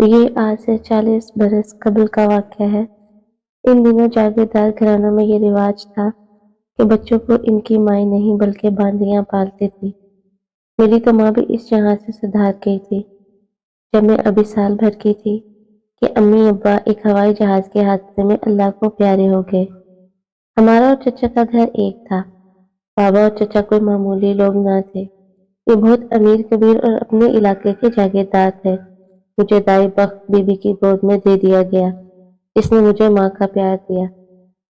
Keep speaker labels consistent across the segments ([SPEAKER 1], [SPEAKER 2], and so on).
[SPEAKER 1] یہ آج سے 40 برس قبل کا واقعہ ہے۔ ان دنوں جاگیردار گھرانوں میں یہ رواج تھا کہ بچوں کو ان کی مائیں نہیں بلکہ باندیاں پالتی تھی۔ میری تو ماں بھی اس جہاں سے سدھار گئی تھی جب میں ابھی سال بھر کی تھی کہ امی ابا ایک ہوائی جہاز کے حادثے میں اللہ کو پیارے ہو گئے۔ ہمارا اور چچا کا گھر ایک تھا۔ بابا اور چچا کوئی معمولی لوگ نہ تھے، یہ بہت امیر کبیر اور اپنے علاقے کے جاگیردار تھے۔ مجھے دائی بخت بی بی کی گود میں دے دیا گیا جس نے مجھے ماں کا پیار دیا۔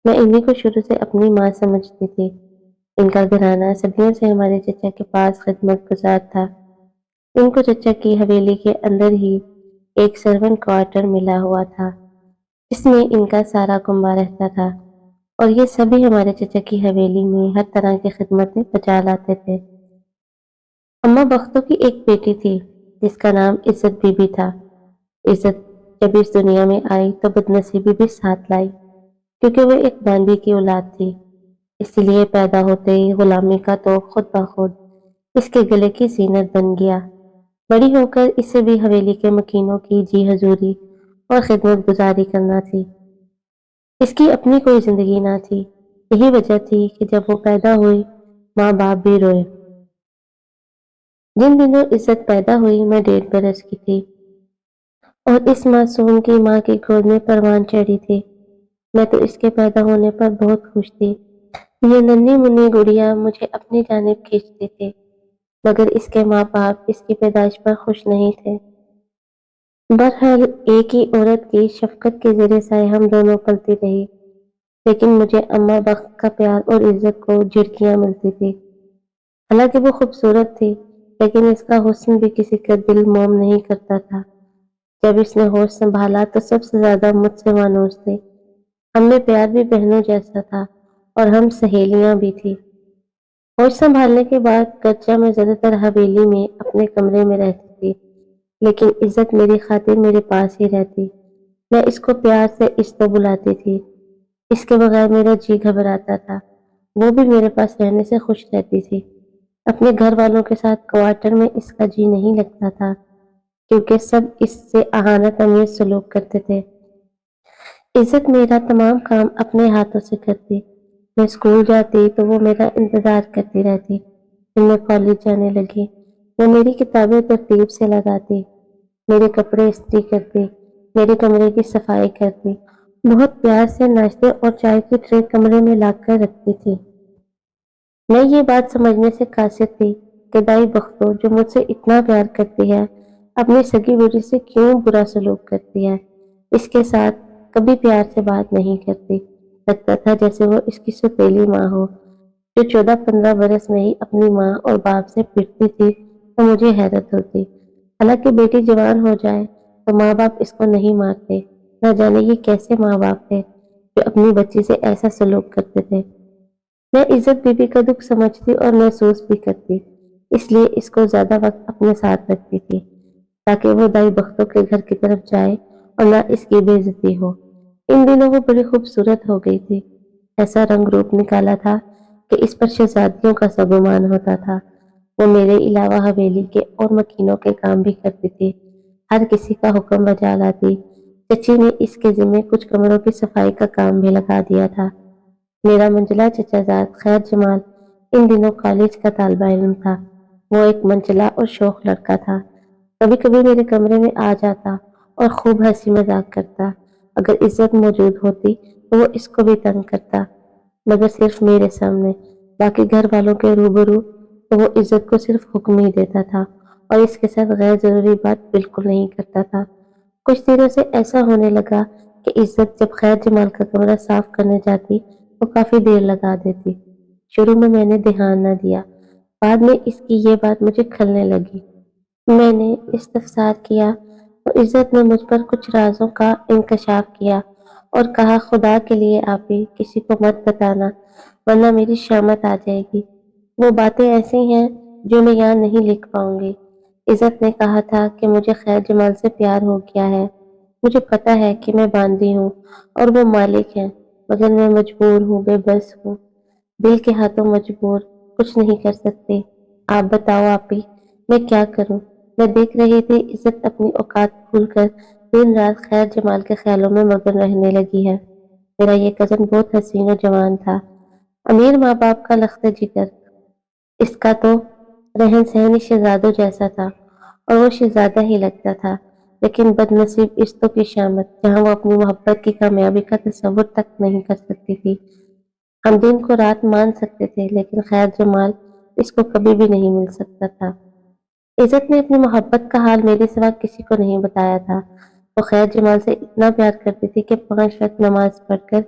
[SPEAKER 1] میں انہیں کو شروع سے اپنی ماں سمجھتی تھی۔ ان کا گھرانہ صدیوں سے ہمارے چچا کے پاس خدمت گزار تھا۔ ان کو چچا کی حویلی کے اندر ہی ایک سرونٹ کوارٹر ملا ہوا تھا جس میں ان کا سارا کنبہ رہتا تھا، اور یہ سبھی ہمارے چچا کی حویلی میں ہر طرح کی خدمتیں بجا لاتے تھے۔ اماں بختوں کی ایک بیٹی تھی جس کا نام عزت بی بی تھا۔ عزت جب اس دنیا میں آئی تو بدنصیبی بھی ساتھ لائی، کیونکہ وہ ایک باندی کی اولاد تھی۔ اسی لیے پیدا ہوتے ہی غلامی کا تو خود بخود اس کے گلے کی زینت بن گیا۔ بڑی ہو کر اسے بھی حویلی کے مکینوں کی جی حضوری اور خدمت گزاری کرنا تھی۔ اس کی اپنی کوئی زندگی نہ تھی۔ یہی وجہ تھی کہ جب وہ پیدا ہوئی ماں باپ بھی روئے۔ جن دنوں عزت پیدا ہوئی میں 1.5 برس کی تھی اور اس معصوم کی ماں کی گود میں پروان چڑھی تھی۔ میں تو اس کے پیدا ہونے پر بہت خوش تھی۔ یہ ننھی منی گڑیا مجھے اپنی جانب کھینچتی تھی، مگر اس کے ماں باپ اس کی پیدائش پر خوش نہیں تھے۔ بہرحال ایک ہی عورت کی شفقت کے زیر سائے ہم دونوں پلتی رہی، لیکن مجھے اماں بخت کا پیار اور عزت کو جھڑکیاں ملتی تھی۔ حالانکہ وہ خوبصورت تھی، لیکن اس کا حسن بھی کسی کا دل موم نہیں کرتا تھا۔ جب اس نے ہوش سنبھالا تو سب سے زیادہ مجھ سے مانوس تھی۔ ہم میں پیار بھی بہنوں جیسا تھا اور ہم سہیلیاں بھی تھی۔ ہوش سنبھالنے کے بعد گرچہ میں زیادہ تر حویلی میں اپنے کمرے میں رہتی تھی، لیکن عزت میری خاطر میرے پاس ہی رہتی۔ میں اس کو پیار سے تو بلاتی تھی۔ اس کے بغیر میرا جی گھبراتا تھا۔ وہ بھی میرے پاس رہنے سے خوش رہتی تھی۔ اپنے گھر والوں کے ساتھ کوارٹر میں اس کا جی نہیں لگتا تھا، کیونکہ سب اس سے اہانت آمیز سلوک کرتے تھے۔ عزت میرا تمام کام اپنے ہاتھوں سے کرتی۔ میں اسکول جاتی تو وہ میرا انتظار کرتی رہتی۔ پھر میں کالج جانے لگی، وہ میری کتابیں ترتیب سے لگاتی، میرے کپڑے استری کرتی، میرے کمرے کی صفائی کرتی، بہت پیار سے ناشتے اور چائے کی ٹرے کمرے میں لا کر رکھتی تھی۔ میں یہ بات سمجھنے سے قاصر تھی کہ دائی بختو جو مجھ سے اتنا پیار کرتی ہے، اپنی سگی بیٹی سے کیوں برا سلوک کرتی ہے، اس کے ساتھ کبھی پیار سے بات نہیں کرتی۔ لگتا تھا جیسے وہ اس کی سوتیلی ماں ہو جو 14-15 برس میں ہی اپنی ماں اور باپ سے پٹتی تھی۔ تو مجھے حیرت ہوتی، حالانکہ بیٹی جوان ہو جائے تو ماں باپ اس کو نہیں مارتے۔ نہ جانے یہ کیسے ماں باپ تھے جو اپنی بچی سے ایسا سلوک کرتے تھے۔ میں عزت بی بی کا دکھ سمجھتی اور محسوس بھی کرتی، اس لیے اس کو زیادہ وقت اپنے ساتھ رکھتی تھی تاکہ وہ دائی بختوں کے گھر کی طرف جائے اور نہ اس کی بے عزتی ہو۔ ان دنوں وہ بڑی خوبصورت ہو گئی تھی۔ ایسا رنگ روپ نکالا تھا کہ اس پر شہزادیوں کا سب گمان ہوتا تھا۔ وہ میرے علاوہ حویلی کے اور مکینوں کے کام بھی کرتی تھی، ہر کسی کا حکم بجا لاتی۔ چچی نے اس کے ذمے کچھ کمروں کی صفائی کا کام بھی لگا دیا تھا۔ میرا منجلا چچا زاد خیر جمال ان دنوں کالج کا طالب علم تھا۔ وہ ایک منچلا اور شوخ لڑکا تھا۔ کبھی کبھی میرے کمرے میں آ جاتا اور خوب ہنسی مذاق کرتا۔ اگر عزت موجود ہوتی تو وہ اس کو بھی تنگ کرتا، مگر صرف میرے سامنے۔ باقی گھر والوں کے روبرو تو وہ عزت کو صرف حکم ہی دیتا تھا اور اس کے ساتھ غیر ضروری بات بالکل نہیں کرتا تھا۔ کچھ دنوں سے ایسا ہونے لگا کہ عزت جب خیر جمال کا کمرہ صاف کرنے جاتی تو کافی دیر لگا دیتی۔ شروع میں نے دھیان نہ دیا، بعد میں اس کی یہ بات مجھے کھلنے لگی۔ میں نے استفسار کیا تو عزت نے مجھ پر کچھ رازوں کا انکشاف کیا اور کہا خدا کے لیے آپی کسی کو مت بتانا ورنہ میری شامت آ جائے گی۔ وہ باتیں ایسی ہیں جو میں یہاں نہیں لکھ پاؤں گی۔ عزت نے کہا تھا کہ مجھے خیر جمال سے پیار ہو گیا ہے۔ مجھے پتا ہے کہ میں باندی ہوں اور وہ مالک ہیں، مگر میں مجبور ہوں، بے بس ہوں، دل کے ہاتھوں مجبور، کچھ نہیں کر سکتے۔ آپ بتاؤ آپی میں کیا کروں؟ میں دیکھ رہی تھی عزت اپنی اوقات بھول کر دن رات خیر جمال کے خیالوں میں مگن رہنے لگی ہے۔ میرا یہ کزن بہت حسین و جوان تھا، امیر ماں باپ کا لخت جگر۔ اس کا تو رہن سہن ہی شہزادوں جیسا تھا اور وہ شہزادہ ہی لگتا تھا، لیکن بد نصیب عشتوں کی شامت جہاں وہ اپنی محبت کی کامیابی کا تصور تک نہیں کر سکتی تھی۔ ہم دن کو رات مان سکتے تھے لیکن خیر جمال اس کو کبھی بھی نہیں مل سکتا تھا۔ عزت نے اپنی محبت کا حال میرے سوا کسی کو نہیں بتایا تھا۔ وہ خیر جمال سے اتنا پیار کرتی تھی کہ 5 وقت نماز پڑھ کر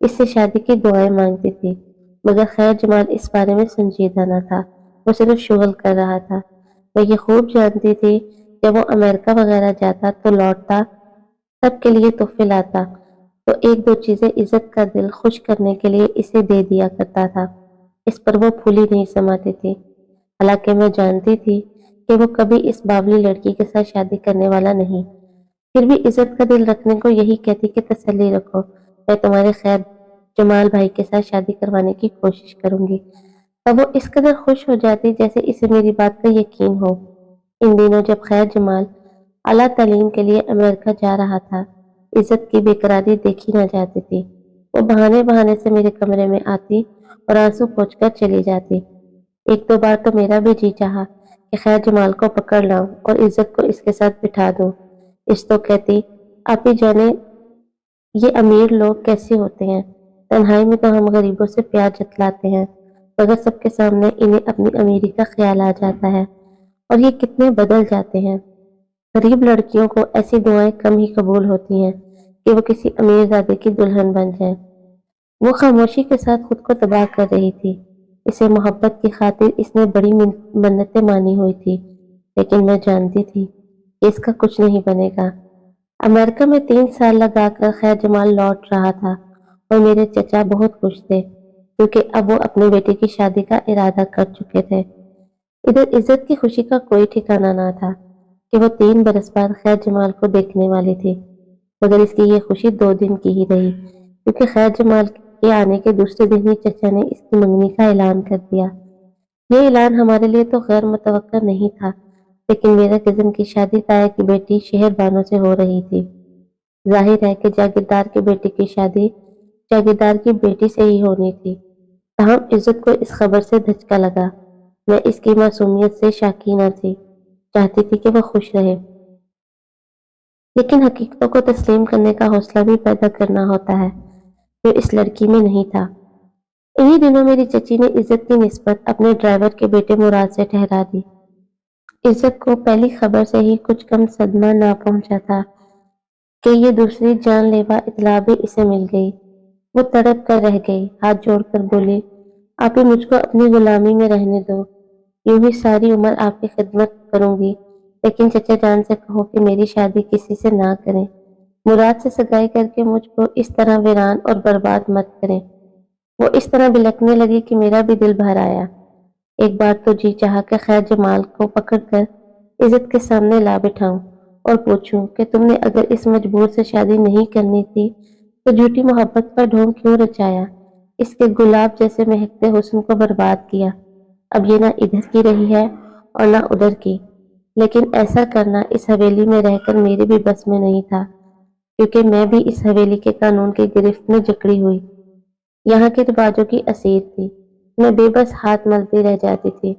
[SPEAKER 1] اس سے شادی کی دعائیں مانگتی تھی، مگر خیر جمال اس بارے میں سنجیدہ نہ تھا، وہ صرف شغل کر رہا تھا۔ وہ یہ خوب جانتی تھی جب وہ امریکہ وغیرہ جاتا تو لوٹتا سب کے لیے تحفے لاتا تو 1-2 چیزیں عزت کا دل خوش کرنے کے لیے اسے دے دیا کرتا تھا۔ اس پر وہ پھولی نہیں سماتی تھی، حالانکہ میں جانتی تھی کہ وہ کبھی اس باولی لڑکی کے ساتھ شادی کرنے والا نہیں، پھر بھی عزت کا دل رکھنے کو یہی کہتی کہ تسلی رکھو، میں تمہارے خیر جمال بھائی کے ساتھ شادی کروانے کی کوشش کروں گی۔ تب وہ اس قدر خوش ہو جاتی جیسے اسے میری بات کا یقین ہو۔ ان دنوں جب خیر جمال اعلیٰ تعلیم کے لیے امریکہ جا رہا تھا، عزت کی بے قراری دیکھی نہ جاتی تھی۔ وہ بہانے بہانے سے میرے کمرے میں آتی اور آنسو پوچھ کر چلی جاتی۔ 1-2 بار تو میرا بھی جی چاہا کہ خیر جمال کو پکڑ لاؤں اور عزت کو اس کے ساتھ بٹھا دوں۔ اس تو کہتی، آپ ہی جانے یہ امیر لوگ کیسے ہوتے ہیں، تنہائی میں تو ہم غریبوں سے پیار جتلاتے ہیں، مگر سب کے سامنے انہیں اپنی امیری کا خیال آ جاتا ہے اور یہ کتنے بدل جاتے ہیں۔ غریب لڑکیوں کو ایسی دعائیں کم ہی قبول ہوتی ہیں کہ وہ کسی امیر زادے کی دلہن بن جائے۔ وہ خاموشی کے ساتھ خود کو تباہ کر رہی تھی۔ اسے محبت کی خاطر اس نے بڑی منتیں مانی ہوئی تھی، لیکن میں جانتی تھی کہ اس کا کچھ نہیں بنے گا۔ امریکہ میں 3 سال لگا کر خیر جمال لوٹ رہا تھا اور میرے چچا بہت خوش تھے کیونکہ اب وہ اپنے بیٹے کی شادی کا ارادہ کر چکے تھے۔ ادھر عزت کی خوشی کا کوئی ٹھکانہ نہ تھا کہ وہ 3 برس بعد خیر جمال کو دیکھنے والی تھی، مگر اس کی یہ خوشی 2 دن کی ہی رہی کیونکہ خیر جمال کے آنے کے دوسرے دن ہی چچا نے اس کی منگنی کا اعلان کر دیا۔ یہ اعلان ہمارے لیے تو غیر متوقع نہیں تھا، لیکن میرے کزن کی شادی تایا کی بیٹی شہر بانو سے ہو رہی تھی۔ ظاہر ہے کہ جاگیردار کے بیٹے کی شادی جاگیردار کی بیٹی سے ہی ہونی تھی، تاہم عزت کو اس خبر سے دھچکا لگا۔ میں اس کی معصومیت سے شاکی نہ تھی، چاہتی تھی کہ وہ خوش رہے، لیکن حقیقتوں کو تسلیم کرنے کا حوصلہ بھی پیدا کرنا ہوتا ہے، جو اس لڑکی میں نہیں تھا۔ انہی دنوں میری چچی نے عزت کی نسبت اپنے ڈرائیور کے بیٹے مراد سے ٹھہرا دی۔ عزت کو پہلی خبر سے ہی کچھ کم صدمہ نہ پہنچا تھا کہ یہ دوسری جان لیوا اطلاع بھی اسے مل گئی۔ وہ تڑپ کر رہ گئی، ہاتھ جوڑ کر بولی، آپ ہی مجھ کو اپنی غلامی میں رہنے دو، یوں ہی ساری عمر آپ کی خدمت کروں گی، لیکن چچا جان سے کہو کہ میری شادی کسی سے نہ کریں، مراد سے سگائی کر کے مجھ کو اس طرح ویران اور برباد مت کریں۔ وہ اس طرح بلکنے لگی کہ میرا بھی دل بھر آیا۔ ایک بار تو جی چاہا کہ خیر جمال کو پکڑ کر عزت کے سامنے لا بٹھاؤں اور پوچھوں کہ تم نے اگر اس مجبور سے شادی نہیں کرنی تھی تو جھوٹی محبت کا ڈھونگ کیوں رچایا، اس کے گلاب جیسے مہکتے حسن کو برباد کیا۔ اب یہ نہ ادھر کی رہی ہے اور نہ ادھر کی، لیکن ایسا کرنا اس حویلی میں رہ کر میرے بھی بس میں نہیں تھا، کیونکہ میں بھی اس حویلی کے قانون کی گرفت میں جکڑی ہوئی یہاں کے رواجوں کی اسیر تھی۔ میں بے بس ہاتھ ملتی رہ جاتی تھی۔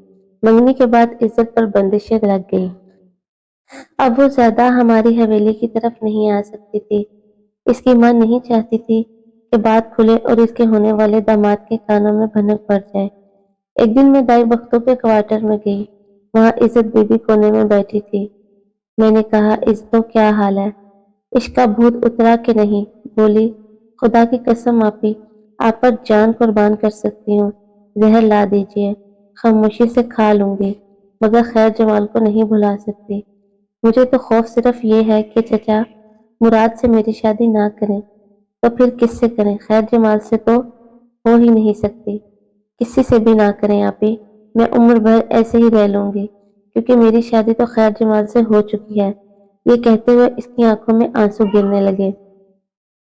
[SPEAKER 1] منگنی کے بعد عزت پر بندشیں لگ گئی۔ اب وہ زیادہ ہماری حویلی کی طرف نہیں آ سکتی تھی۔ اس کی ماں نہیں چاہتی تھی کہ بات کھلے اور اس کے ہونے والے داماد کے کانوں میں بھنک پڑ جائے۔ ایک دن میں دائی بختوں کے کوارٹر میں گئی، وہاں عزت بی بی کونے میں بیٹھی تھی۔ میں نے کہا، عزتوں کیا حال ہے؟ عشق کا بھوت اترا کہ نہیں؟ بولی، خدا کی قسم آپی، آپ پر جان قربان کر سکتی ہوں، زہر لا دیجیے، خاموشی سے کھا لوں گی، مگر خیر جمال کو نہیں بھلا سکتی۔ مجھے تو خوف صرف یہ ہے کہ چچا مراد سے میری شادی نہ کریں تو پھر کس سے کریں؟ خیر جمال سے تو ہو ہی نہیں سکتی، کسی سے بھی نہ کریں آپی، میں عمر بھر ایسے ہی رہ لوں گی، کیونکہ میری شادی تو خیر جمال سے ہو چکی ہے۔ یہ کہتے ہوئے اس کی آنکھوں میں آنسو گرنے لگے۔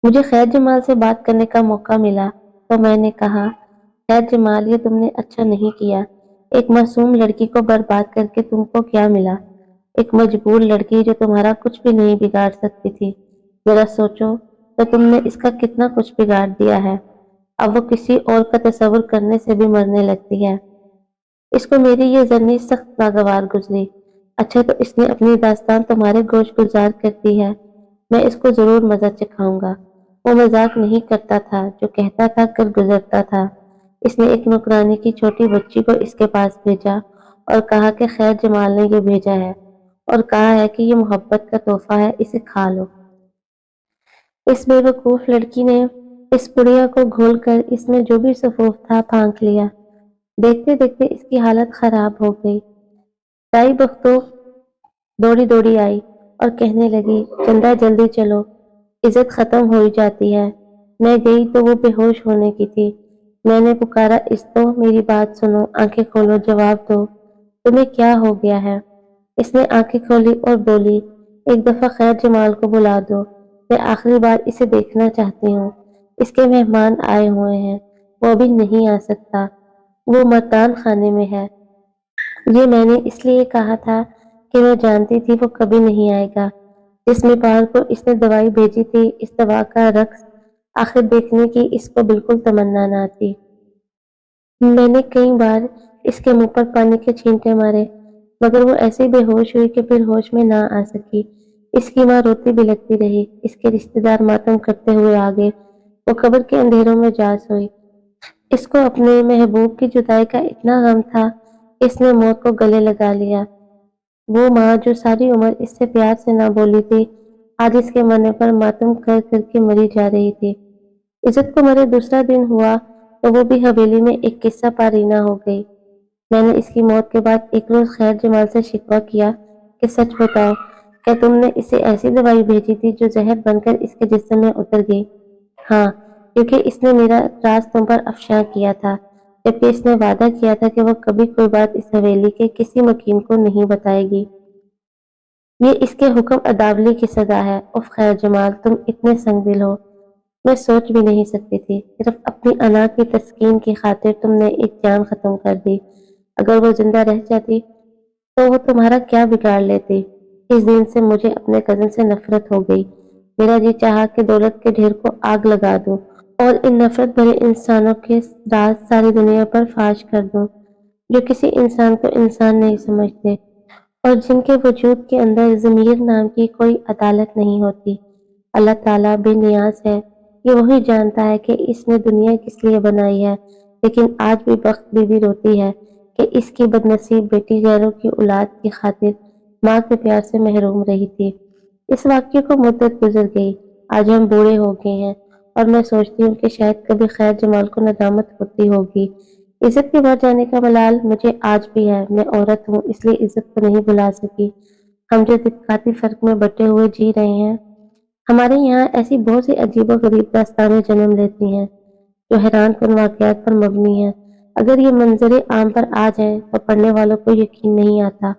[SPEAKER 1] مجھے خیر جمال سے بات کرنے کا موقع ملا تو میں نے کہا، خیر جمال، یہ تم نے اچھا نہیں کیا، ایک معصوم لڑکی کو برباد کر کے تم کو کیا ملا؟ ایک مجبور لڑکی جو تمہارا کچھ بھی نہیں بگاڑ سکتی تھی۔ ذرا سوچو تو تم نے اس کا کتنا کچھ بگاڑ دیا ہے۔ اب وہ کسی اور کا تصور کرنے سے بھی مرنے لگتی ہے۔ اس کو میری یہ زنی سخت ناگوار گزری۔ اچھا تو اس نے اپنی داستان تمہارے گوش گزار کر دی ہے۔ میں اس کو ضرور مزہ چکھاؤں گا۔ وہ مذاق نہیں کرتا تھا، جو کہتا تھا کر گزرتا تھا۔ اس نے ایک نوکرانی کی چھوٹی بچی کو اس کے پاس بھیجا اور کہا کہ خیر جمال نے یہ بھیجا ہے اور کہا ہے کہ یہ محبت کا تحفہ ہے، اسے کھا لو۔ اس بے وقوف لڑکی نے اس پڑیا کو گھول کر اس میں جو بھی سفوف تھا پھانک لیا۔ دیکھتے دیکھتے اس کی حالت خراب ہو گئی۔ تائی بختو دوڑی دوڑی آئی اور کہنے لگی چندا جلدی چلو، عزت ختم ہو جاتی ہے۔ میں گئی تو وہ بے ہوش ہونے کی تھی۔ میں نے پکارا اس تو میری بات سنو، آنکھیں کھولو، جواب دو، تمہیں کیا ہو گیا ہے؟ اس نے آنکھیں کھولی اور بولی ایک دفعہ خیر جمال کو بلا دو، میں آخری بار اسے دیکھنا چاہتی ہوں۔ اس کے مہمان آئے ہوئے ہیں، وہ ابھی نہیں آ سکتا، وہ مردان خانے میں ہے۔ یہ میں نے اس لیے کہا تھا کہ میں جانتی تھی وہ کبھی نہیں آئے گا۔ جس مپار کو اس نے دوائی بھیجی تھی، اس دوا کا رقص آخر دیکھنے کی اس کو بالکل تمنا نہ تھی۔ میں نے کئی بار اس کے منہ پر پانی کے چھینٹے مارے، مگر وہ ایسے بے ہوش ہوئی کہ پھر ہوش میں نہ آ سکی۔ اس کی ماں روتی بلکتی رہی، اس کے رشتے دار ماتم کرتے ہوئے آگے، وہ قبر کے اندھیروں میں جا سوئی۔ اس کو اپنے محبوب کی جدائی کا اتنا غم تھا کہ اس نے موت کو گلے لگا لیا۔ وہ ماں جو ساری عمر اس سے پیار سے نہ بولی تھی، آج اس کے مرنے پر ماتم کر کر کے مری جا رہی تھی۔ عزت کو مرے دوسرا دن ہوا تو وہ بھی حویلی میں ایک قصہ پارینہ ہو گئی۔ میں نے اس کی موت کے بعد ایک روز خیر جمال سے شکوہ کیا کہ سچ بتاؤ، کیا تم نے اسے ایسی دوائی بھیجی تھی جو زہر بن کر اس کے جسم میں اتر گئی؟ ہاں، کیونکہ اس نے میرا راز تم پر افشاں کیا تھا، جبکہ اس نے وعدہ کیا تھا کہ وہ کبھی کوئی بات اس حویلی کے کسی مکین کو نہیں بتائے گی۔ یہ اس کے حکم عداولی کی سزا ہے۔ اف خیر جمال، تم اتنے سنگ دل ہو، میں سوچ بھی نہیں سکتی تھی۔ صرف اپنی انا کی تسکین کی خاطر تم نے ایک جان ختم کر دی۔ اگر وہ زندہ رہ جاتی تو وہ تمہارا کیا بگاڑ لیتی؟ اس دن سے مجھے اپنے کزن سے نفرت ہو گئی۔ میرا جی چاہا کہ دولت کے ڈھیر کو آگ لگا دوں اور ان نفرت بھرے انسانوں کے راز ساری دنیا پر فاش کر دوں، جو کسی انسان کو انسان نہیں سمجھتے اور جن کے وجود کے اندر ضمیر نام کی کوئی عدالت نہیں ہوتی۔ اللہ تعالیٰ بے نیاز ہے، یہ وہی جانتا ہے کہ اس نے دنیا کس لیے بنائی ہے، لیکن آج بھی بخت بیوی روتی ہے کہ اس کی بد نصیب بیٹی غیروں کی اولاد کی خاطر ماں کے پیار سے محروم رہی تھی۔ اس واقعے کو مدت گزر گئی، آج ہم بوڑھے ہو گئے ہیں اور میں سوچتی ہوں کہ شاید کبھی خیر جمال کو ندامت ہوتی ہوگی۔ عزت کے مر جانے کا ملال مجھے آج بھی ہے۔ میں عورت ہوں، اس لیے عزت کو نہیں بھلا سکی۔ ہم جو طبقاتی فرق میں بٹے ہوئے جی رہے ہیں، ہمارے یہاں ایسی بہت سی عجیب و غریب داستانیں جنم لیتی ہیں جو حیران کن واقعات پر مبنی ہیں۔ اگر یہ منظر عام پر آ جائیں تو پڑھنے والوں کو یقین نہیں آتا۔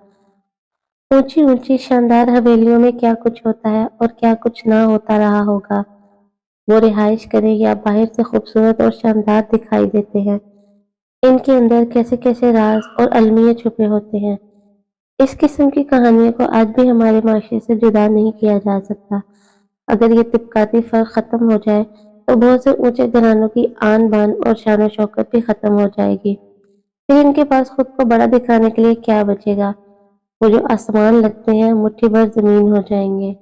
[SPEAKER 1] اونچی اونچی شاندار حویلیوں میں کیا کچھ ہوتا ہے اور کیا کچھ نہ ہوتا رہا ہوگا۔ وہ رہائش کریں یا باہر سے خوبصورت اور شاندار دکھائی دیتے ہیں، ان کے اندر کیسے کیسے راز اور المیے چھپے ہوتے ہیں۔ اس قسم کی کہانیوں کو آج بھی ہمارے معاشرے سے جدا نہیں کیا جا سکتا۔ اگر یہ طبقاتی فرق ختم ہو جائے تو بہت سے اونچے گھرانوں کی آن بان اور شان و شوکت بھی ختم ہو جائے گی۔ پھر ان کے پاس خود کو بڑا دکھانے کے لیے کیا بچے گا؟ وہ جو آسمان لگتے ہیں مٹھی بھر زمین ہو جائیں گے۔